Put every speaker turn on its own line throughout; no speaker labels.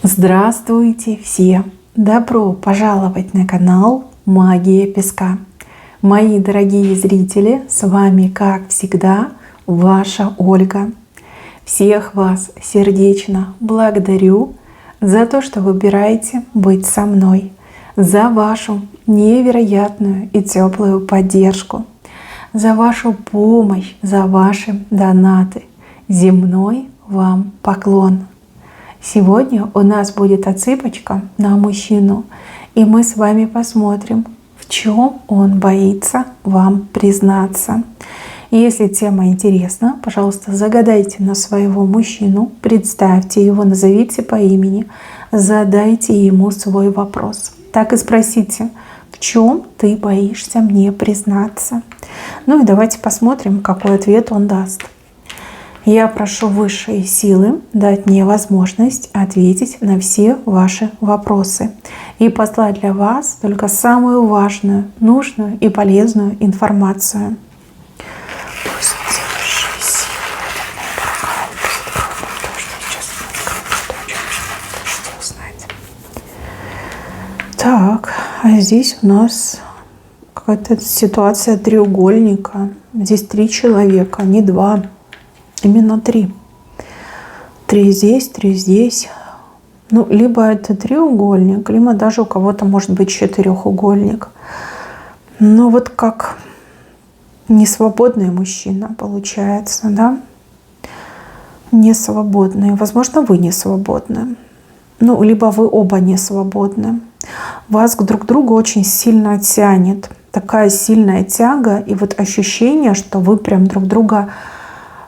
Здравствуйте все! Добро пожаловать на канал Магия Песка. Мои дорогие зрители, с вами, как всегда, ваша Ольга. Всех вас сердечно благодарю за то, что выбираете быть со мной, за вашу невероятную и теплую поддержку, за вашу помощь, за ваши донаты. Земной вам поклон! Сегодня у нас будет отсыпочка на мужчину, и мы с вами посмотрим, в чем он боится вам признаться. Если тема интересна, пожалуйста, загадайте на своего мужчину, представьте его, назовите по имени, задайте ему свой вопрос. Так и спросите, в чем ты боишься мне признаться. Ну и давайте посмотрим, какой ответ он даст. Я прошу высшие силы дать мне возможность ответить на все ваши вопросы и послать для вас только самую важную, нужную и полезную информацию. Пусть высшие силы так, а здесь у нас какая-то ситуация треугольника. Здесь 3 человека, не 2. Именно 3. 3 здесь, 3 здесь. Ну, либо это треугольник, либо даже у кого-то может быть четырехугольник. Но вот как несвободный мужчина получается, да? Несвободный. Возможно, вы не свободны. Ну, либо вы оба не свободны. Вас друг к другу очень сильно тянет. Такая сильная тяга и вот ощущение, что вы прям друг друга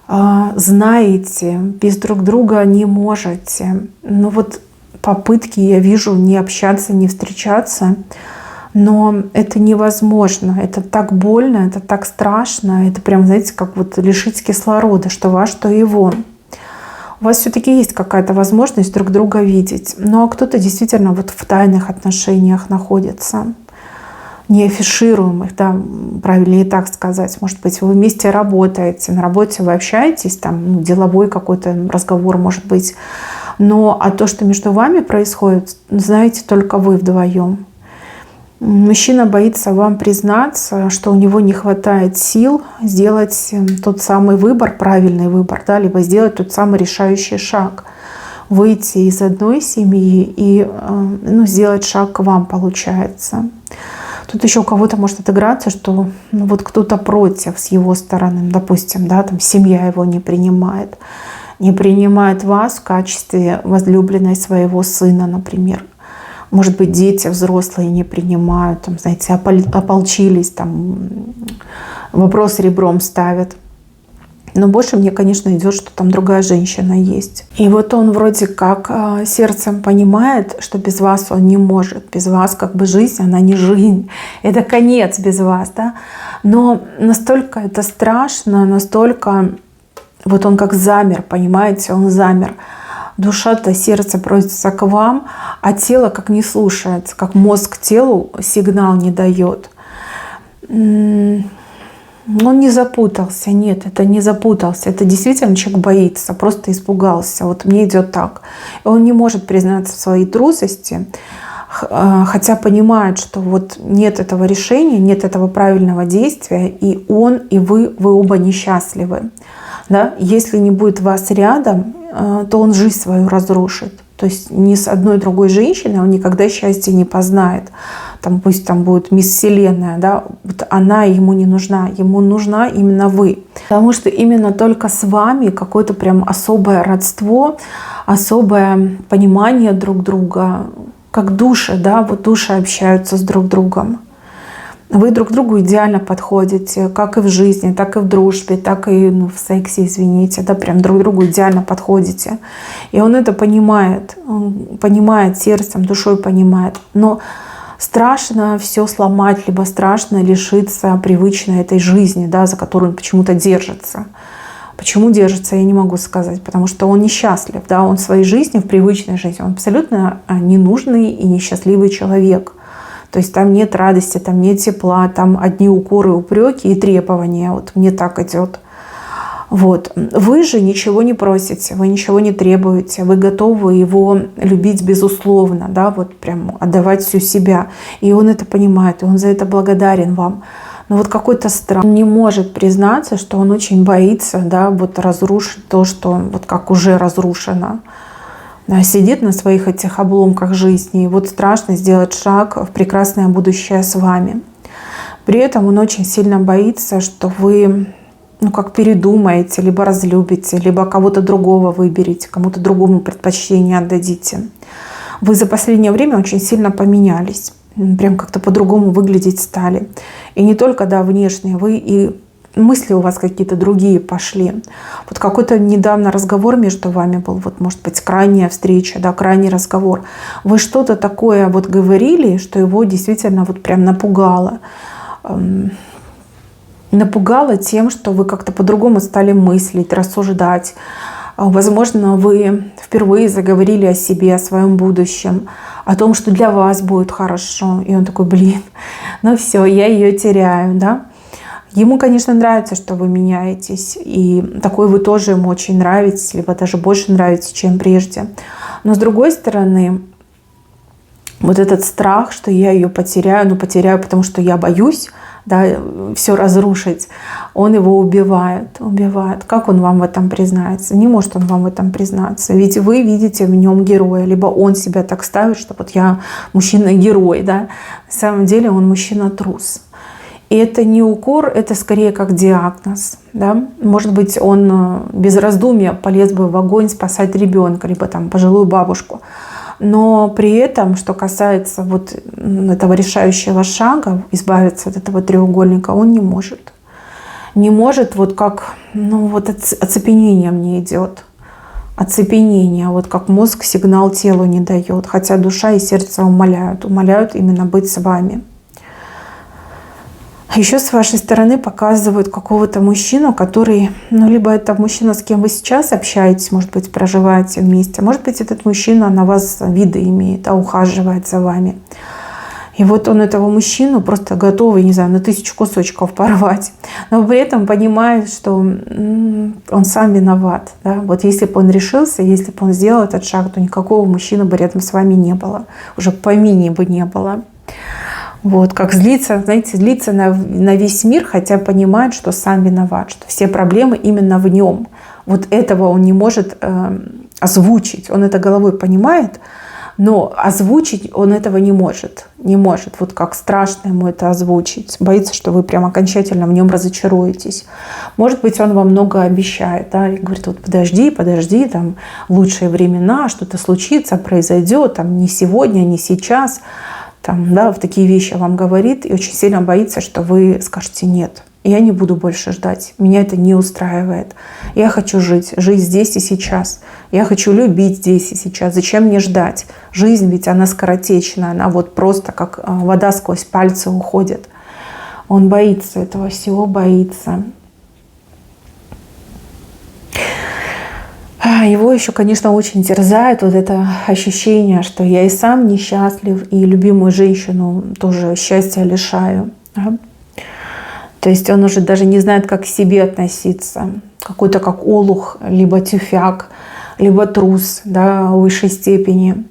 знаете, без друг друга не можете. Ну вот попытки я вижу не общаться, не встречаться, но это невозможно. Это так больно, это так страшно. Это прям, знаете, как вот лишить кислорода, что ваш, что его. У вас все-таки есть какая-то возможность друг друга видеть. Ну а кто-то действительно вот в тайных отношениях находится. Неафишируемых, да, правильнее так сказать. Может быть, вы вместе работаете, на работе вы общаетесь, там деловой какой-то разговор может быть. Но то, что между вами происходит, знаете только вы вдвоем. Мужчина боится вам признаться, что у него не хватает сил сделать тот самый выбор, правильный выбор, да, либо сделать тот самый решающий шаг. Выйти из одной семьи и сделать шаг к вам получается. Тут еще у кого-то может отыграться, что вот кто-то против с его стороны, допустим, да, там семья его не принимает вас в качестве возлюбленной своего сына, например. Может быть, дети взрослые не принимают, там, знаете, ополчились, там, вопрос ребром ставят. Но больше мне, конечно, идет, что там другая женщина есть. И вот он вроде как сердцем понимает, что без вас он не может. Без вас как бы жизнь, она не жизнь. Это конец без вас, да. Но настолько это страшно, настолько вот он как замер, понимаете, он замер. Душа-то, сердце просится к вам, а тело как не слушается, как мозг телу сигнал не дает. Он не запутался, нет, это не запутался. Это действительно человек боится, просто испугался. Вот мне идет так. Он не может признаться в своей трусости, хотя понимает, что вот нет этого решения, нет этого правильного действия, и он, и вы оба несчастливы. Да? Если не будет вас рядом, то он жизнь свою разрушит. То есть ни с одной другой женщиной он никогда счастья не познает. Там, пусть там будет мисс Вселенная, да, вот она ему не нужна, ему нужна именно вы. Потому что именно только с вами какое-то прям особое родство, особое понимание друг друга, как души, да, вот души общаются с друг другом. Вы друг другу идеально подходите, как и в жизни, так и в дружбе, так и в сексе, извините, да, прям друг другу идеально подходите. И он это понимает, сердцем, душой понимает. Но страшно все сломать, либо страшно лишиться привычной этой жизни, да, за которую он почему-то держится. Почему держится, я не могу сказать, потому что он несчастлив, да, он в своей жизни, в привычной жизни, он абсолютно ненужный и несчастливый человек. То есть там нет радости, там нет тепла, там одни укоры, упреки и требования. Вот мне так идет. Вот. Вы же ничего не просите, вы ничего не требуете, вы готовы его любить безусловно, да, вот прям отдавать всю себя. И он это понимает, и он за это благодарен вам. Но вот какой-то страх, он не может признаться, что он очень боится, да, вот разрушить то, что вот как уже разрушено. Да, сидит на своих этих обломках жизни, и вот страшно сделать шаг в прекрасное будущее с вами. При этом он очень сильно боится, что вы, ну, как передумаете, либо разлюбите, либо кого-то другого выберете, кому-то другому предпочтение отдадите. Вы за последнее время очень сильно поменялись, прям как-то по-другому выглядеть стали. И не только, да, внешне, вы и мысли у вас какие-то другие пошли. Вот какой-то недавно разговор между вами был, вот, может быть, крайняя встреча, да, крайний разговор. Вы что-то такое вот говорили, что его действительно вот прям напугало. Напугало тем, что вы как-то по-другому стали мыслить, рассуждать. Возможно, вы впервые заговорили о себе, о своем будущем, о том, что для вас будет хорошо. И он такой, блин, ну все, я ее теряю, да. Ему, конечно, нравится, что вы меняетесь, и такой вы тоже ему очень нравитесь, либо даже больше нравитесь, чем прежде. Но с другой стороны, вот этот страх, что я ее потеряю, но потеряю, потому что я боюсь, да, все разрушить, он его убивает. Как он вам в этом признается? Не может он вам в этом признаться. Ведь вы видите в нем героя, либо он себя так ставит, что вот я мужчина-герой, да. На самом деле он мужчина-трус. И это не укор, это скорее как диагноз. Да? Может быть, он без раздумья полез бы в огонь спасать ребенка, либо там пожилую бабушку. Но при этом, что касается вот этого решающего шага, избавиться от этого треугольника, он не может. Не может, вот как, ну вот оцепенение мне идет. Оцепенение, вот как мозг сигнал телу не дает. Хотя душа и сердце умоляют именно быть с вами. Еще с вашей стороны показывают какого-то мужчину, который, ну, либо это мужчина, с кем вы сейчас общаетесь, может быть, проживаете вместе, может быть, этот мужчина на вас виды имеет, ухаживает за вами. И вот он этого мужчину просто готовый, не знаю, на 1000 кусочков порвать, но при этом понимает, что он сам виноват. Да? Вот если бы он решился, если бы он сделал этот шаг, то никакого мужчины бы рядом с вами не было, уже в помине бы не было. Вот, как злиться, знаете, злиться на весь мир, хотя понимает, что сам виноват, что все проблемы именно в нем. Вот этого он не может озвучить. Он это головой понимает, но озвучить он этого не может. Не может. Вот как страшно ему это озвучить. Боится, что вы прям окончательно в нем разочаруетесь. Может быть, он вам много обещает, да, и говорит, вот подожди, там лучшие времена, что-то случится, произойдет, там не сегодня, не сейчас. Там, да, в такие вещи вам говорит и очень сильно боится, что вы скажете нет. Я не буду больше ждать. Меня это не устраивает. Я хочу жить здесь и сейчас. Я хочу любить здесь и сейчас. Зачем мне ждать? Жизнь ведь она скоротечная. Она вот просто как вода сквозь пальцы уходит. Он боится этого всего, боится. Его еще, конечно, очень терзает вот это ощущение, что я и сам несчастлив, и любимую женщину тоже счастья лишаю. Да? То есть он уже даже не знает, как к себе относиться. Какой-то как олух, либо тюфяк, либо трус, да, в высшей степени.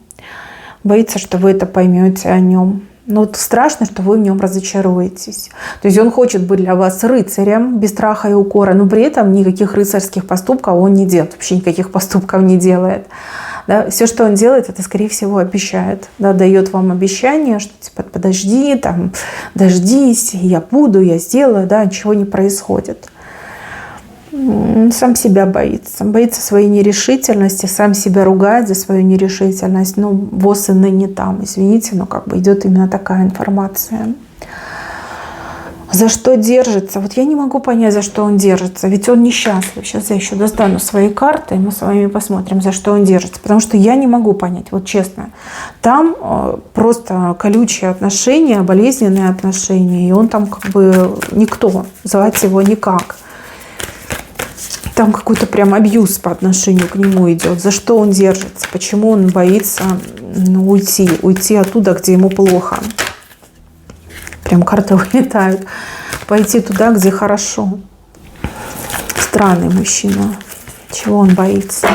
Боится, что вы это поймете о нем. Но вот страшно, что вы в нем разочаруетесь. То есть он хочет быть для вас рыцарем, без страха и укора, но при этом никаких рыцарских поступков он не делает. Вообще никаких поступков не делает. Да? Все, что он делает, это, скорее всего, обещает. Да? Дает вам обещание, что типа подожди, там, дождись, я буду, я сделаю. Да? Ничего не происходит. Сам себя боится. Боится своей нерешительности, сам себя ругает за свою нерешительность. Ну, ВОС и ныне там, извините, но как бы идет именно такая информация. За что держится? Вот я не могу понять, за что он держится. Ведь он несчастлив. Сейчас я еще достану свои карты, и мы с вами посмотрим, за что он держится. Потому что я не могу понять, вот честно. Там просто колючие отношения, болезненные отношения, и он там как бы никто, звать его никак. Там какой-то прям абьюз по отношению к нему идет. За что он держится? Почему он боится уйти оттуда, где ему плохо? Прям карты вылетают. Пойти туда, где хорошо. Странный мужчина. Чего он боится?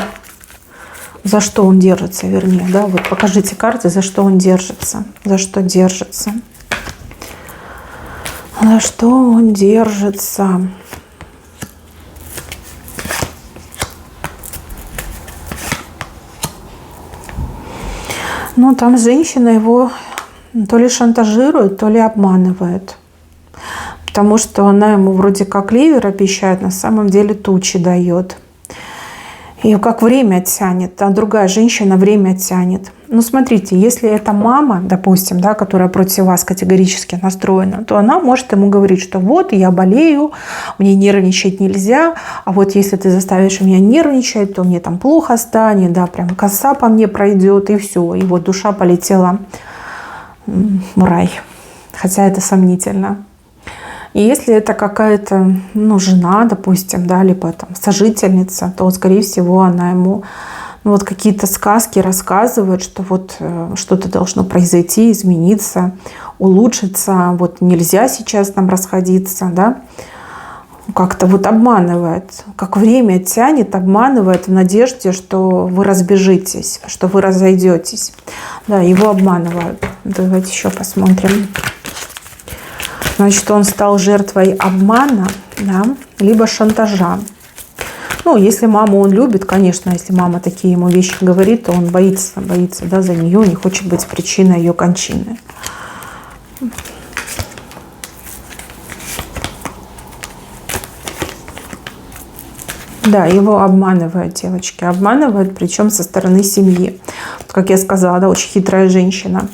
За что он держится, вернее, да? Вот покажите карты, за что он держится. За что держится. За что он держится? Ну, там женщина его то ли шантажирует, то ли обманывает. Потому что она ему вроде как ливер обещает, на самом деле тучи дает. Ее как время тянет, а другая женщина время тянет. Ну, смотрите, если это мама, допустим, да, которая против вас категорически настроена, то она может ему говорить, что вот, я болею, мне нервничать нельзя, а вот если ты заставишь меня нервничать, то мне там плохо станет, да, прям коса по мне пройдет, и все. И вот душа полетела в рай. Хотя это сомнительно. И если это какая-то, ну, жена, допустим, да, либо там сожительница, то, скорее всего, она ему вот какие-то сказки рассказывает, что вот что-то должно произойти, измениться, улучшиться, вот нельзя сейчас нам расходиться, да. Как-то вот обманывает, как время тянет, обманывает в надежде, что вы разбежитесь, что вы разойдетесь. Да, его обманывают. Давайте еще посмотрим. Значит, он стал жертвой обмана, да, либо шантажа. Ну, если маму он любит, конечно, если мама такие ему вещи говорит, то он боится, да, за нее, не хочет быть причиной ее кончины. Да, его обманывают, девочки, обманывают, причем со стороны семьи. Как я сказала, да, очень хитрая женщина.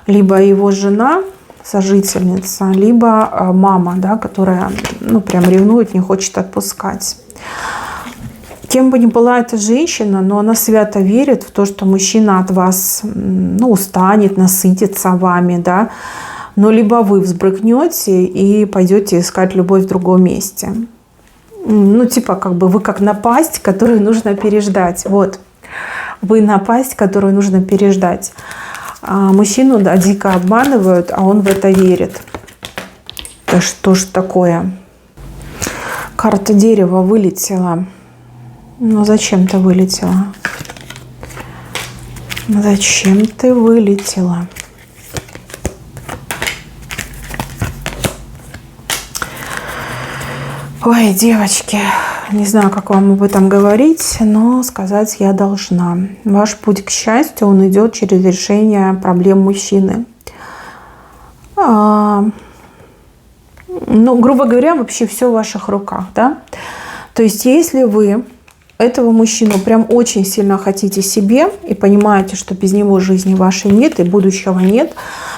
Либо его жена, сожительница, либо мама, да, которая, ну, прям ревнует, не хочет отпускать. Кем бы ни была эта женщина, но она свято верит в то, что мужчина от вас, ну, устанет, насытится вами, да, но либо вы взбрыкнете и пойдете искать любовь в другом месте. Ну, типа, как бы вы как напасть, которую нужно переждать. Вот, вы напасть, которую нужно переждать. А мужчину, да, дико обманывают, а он в это верит. Да что ж такое? Карта дерева вылетела. Ну, зачем ты вылетела? Зачем ты вылетела? Ой, девочки, не знаю, как вам об этом говорить, но сказать я должна. Ваш путь к счастью, он идет через решение проблем мужчины. Ну, грубо говоря, вообще все в ваших руках, да? То есть, если вы этого мужчину прям очень сильно хотите себе и понимаете, что без него жизни вашей нет и будущего нет,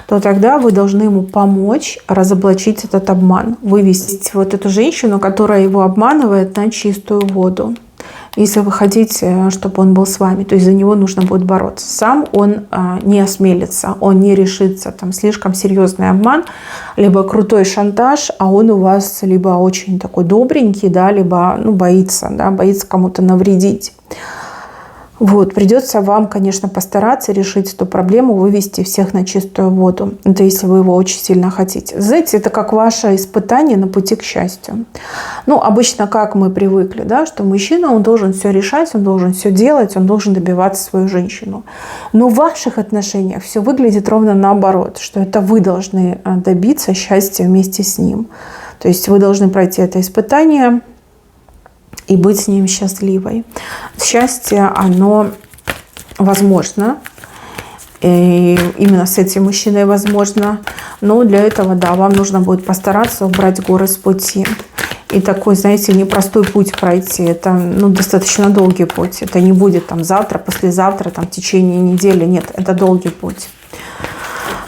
то тогда вы должны ему помочь разоблачить этот обман, вывести вот эту женщину, которая его обманывает, на чистую воду. Если вы хотите, чтобы он был с вами, то есть за него нужно будет бороться. Сам он не осмелится, он не решится. Там слишком серьезный обман, либо крутой шантаж, а он у вас либо очень такой добренький, да, либо, ну, боится, да, боится кому-то навредить. Вот, придется вам, конечно, постараться решить эту проблему, вывести всех на чистую воду. Это если вы его очень сильно хотите. Знаете, это как ваше испытание на пути к счастью. Ну, обычно как мы привыкли, да, что мужчина, он должен все решать, он должен все делать, он должен добиваться свою женщину. Но в ваших отношениях все выглядит ровно наоборот, что это вы должны добиться счастья вместе с ним. То есть вы должны пройти это испытание и быть с ним счастливой. Счастье, оно возможно. И именно с этим мужчиной возможно. Но для этого, да, вам нужно будет постараться убрать горы с пути. И такой, знаете, непростой путь пройти. Это, ну, достаточно долгий путь. Это не будет там завтра, послезавтра, там в течение недели. Нет, это долгий путь.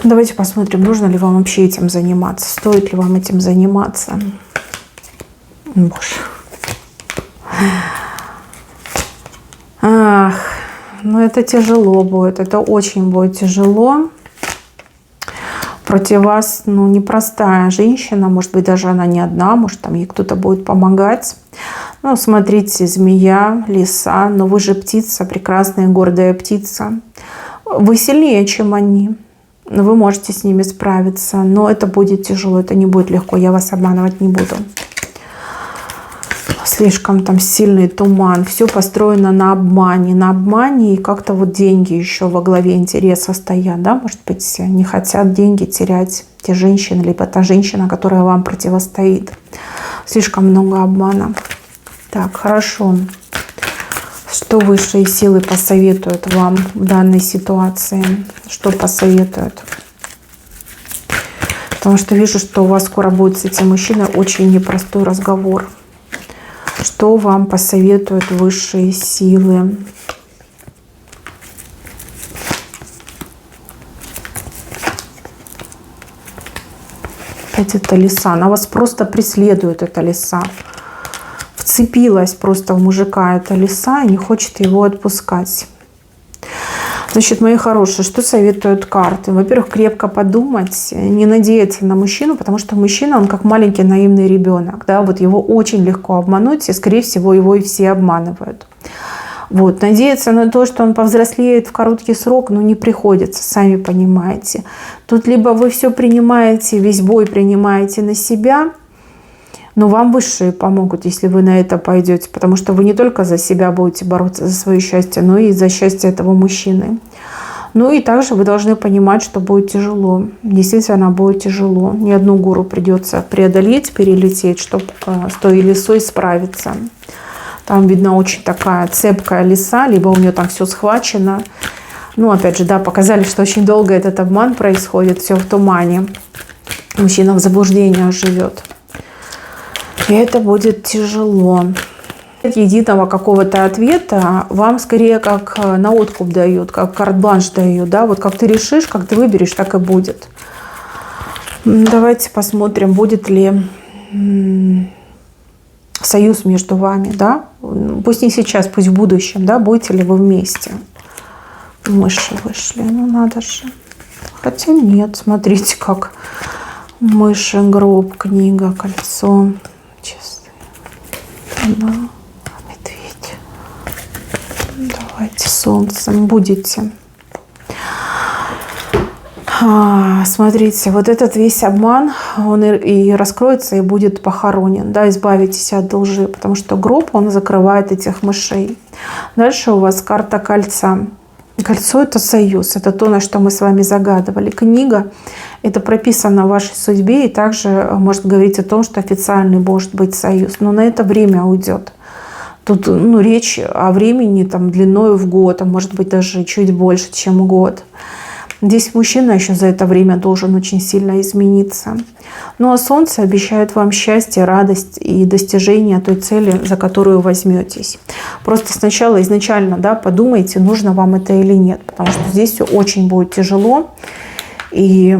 Давайте посмотрим, нужно ли вам вообще этим заниматься. Стоит ли вам этим заниматься. Боже. Ах, ну это тяжело будет, это очень будет тяжело. Против вас, ну, непростая женщина, может быть, даже она не одна, может, там ей кто-то будет помогать. Ну, смотрите, змея, лиса, но вы же птица, прекрасная гордая птица. Вы сильнее, чем они. Вы можете с ними справиться, но это будет тяжело, это не будет легко, я вас обманывать не буду. слишком там сильный туман, все построено на обмане, и как-то вот деньги еще во главе интереса стоят, да, может быть, не хотят деньги терять те женщины, либо та женщина, которая вам противостоит. Слишком много обмана. Так, хорошо. Что высшие силы посоветуют вам в данной ситуации? Что посоветуют? Потому что вижу, что у вас скоро будет с этим мужчиной очень непростой разговор. Что вам посоветуют высшие силы? Опять эта лиса. Она вас просто преследует, эта лиса. Вцепилась просто в мужика эта лиса и не хочет его отпускать. Значит, мои хорошие, что советуют карты? Во-первых, крепко подумать, не надеяться на мужчину, потому что мужчина, он как маленький наивный ребенок. Да? Вот его очень легко обмануть, и, скорее всего, его и все обманывают. Вот. Надеяться на то, что он повзрослеет в короткий срок, ну, не приходится, сами понимаете. Тут либо вы все принимаете, весь бой принимаете на себя, но вам высшие помогут, если вы на это пойдете, потому что вы не только за себя будете бороться, за свое счастье, но и за счастье этого мужчины. Ну и также вы должны понимать, что будет тяжело. Действительно, будет тяжело. Ни одну гору придется преодолеть, перелететь, чтобы с той лисой справиться. Там видно очень такая цепкая лиса, либо у нее там все схвачено. Ну, опять же, да, показали, что очень долго этот обман происходит, все в тумане. Мужчина в заблуждении живет. И это будет тяжело. Единого какого-то ответа вам скорее как на откуп дают, как карт-бланш дают. Да? Вот как ты решишь, как ты выберешь, так и будет. Давайте посмотрим, будет ли союз между вами. Да? Пусть не сейчас, пусть в будущем. Да? Будете ли вы вместе? Мыши вышли, ну надо же. Хотя нет, смотрите, как мыши, гроб, книга, кольцо. Часы. Да. Медведь. Давайте солнцем будете. Смотрите, вот этот весь обман, он и раскроется, и будет похоронен. Да, избавитесь от лжи, потому что гроб, он закрывает этих мышей. Дальше у вас карта кольца. Кольцо – это союз, это то, на что мы с вами загадывали. Книга – это прописано в вашей судьбе, и также может говорить о том, что официальный может быть союз. Но на это время уйдет. Тут речь о времени там, длиной в год, а может быть даже чуть больше, чем год. Здесь мужчина еще за это время должен очень сильно измениться. Ну а Солнце обещает вам счастье, радость и достижение той цели, за которую возьметесь. Просто сначала изначально подумайте, нужно вам это или нет. Потому что здесь все очень будет тяжело. И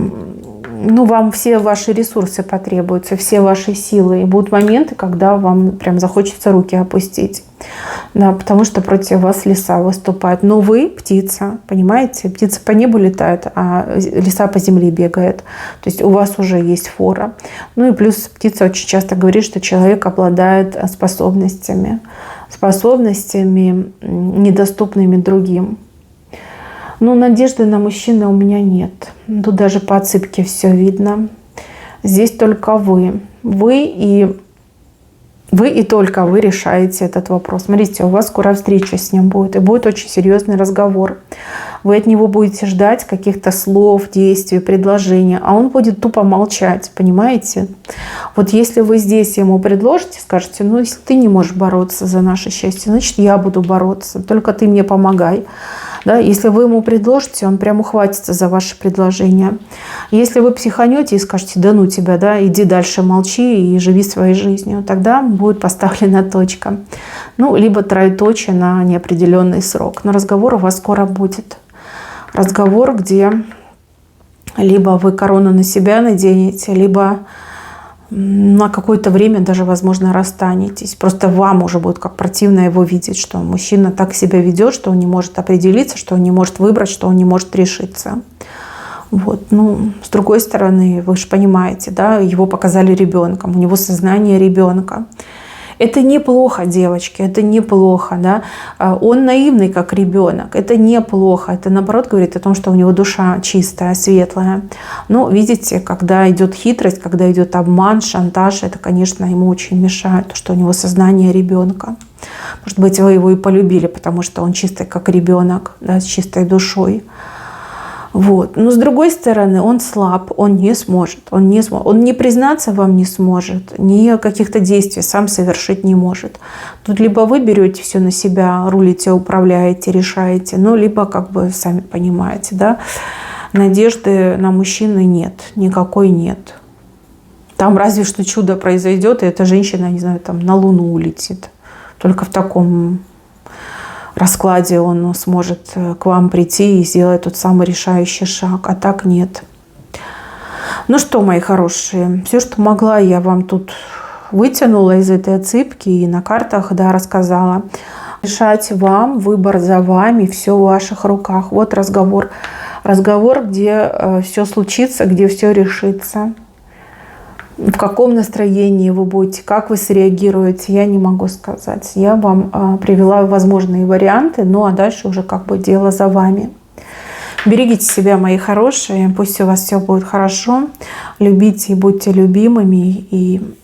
вам все ваши ресурсы потребуются, все ваши силы. И будут моменты, когда вам прям захочется руки опустить. Да, потому что против вас лиса выступает. Но вы птица, понимаете? Птица по небу летает, а лиса по земле бегает. То есть у вас уже есть фора. Ну и плюс птица очень часто говорит, что человек обладает способностями, недоступными другим. Но надежды на мужчину у меня нет. Тут даже по отсыпке все видно. Здесь только вы. Вы и только вы решаете этот вопрос. Смотрите, у вас скоро встреча с ним будет. И будет очень серьезный разговор. Вы от него будете ждать каких-то слов, действий, предложений. А он будет тупо молчать. Понимаете? Вот если вы здесь ему предложите, скажете, если ты не можешь бороться за наше счастье, значит, я буду бороться. Только ты мне помогай. Да, если вы ему предложите, он прям ухватится за ваше предложение. Если вы психанете и скажете, да ну тебя, иди дальше, молчи и живи своей жизнью, тогда будет поставлена точка. Либо троеточие на неопределенный срок. Но разговор у вас скоро будет. Разговор, где либо вы корону на себя наденете, либо на какое-то время даже, возможно, расстанетесь. Просто вам уже будет как противно его видеть, что мужчина так себя ведет, что он не может определиться, что он не может выбрать, что он не может решиться. Вот. С другой стороны, вы же понимаете, его показали ребенком, у него сознание ребенка. Это неплохо, девочки, это неплохо, да. Он наивный, как ребенок, это неплохо. Это, наоборот, говорит о том, что у него душа чистая, светлая. Но, видите, когда идет хитрость, когда идет обман, шантаж, это, конечно, ему очень мешает, то, что у него сознание ребенка. Может быть, вы его и полюбили, потому что он чистый, как ребенок, да, с чистой душой. Вот. Но с другой стороны, он слаб, он не сможет, он не признаться вам не сможет, ни каких-то действий сам совершить не может. Тут либо вы берете все на себя, рулите, управляете, решаете, ну, либо, как бы, сами понимаете, да, надежды на мужчину нет, никакой нет. Там разве что чудо произойдет, и эта женщина, не знаю, там на Луну улетит. Только в таком раскладе он сможет к вам прийти и сделать тот самый решающий шаг, а так нет. Ну что, мои хорошие, все, что могла, я вам тут вытянула из этой отсыпки и на картах, да, рассказала. Решать вам, выбор за вами, все в ваших руках. Вот разговор, где все случится, где все решится. В каком настроении вы будете, как вы среагируете, я не могу сказать. Я вам привела возможные варианты, ну а дальше уже как бы дело за вами. Берегите себя, мои хорошие, пусть у вас все будет хорошо. Любите и будьте любимыми, и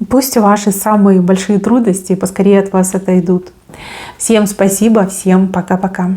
пусть ваши самые большие трудности поскорее от вас отойдут. Всем спасибо, всем пока-пока.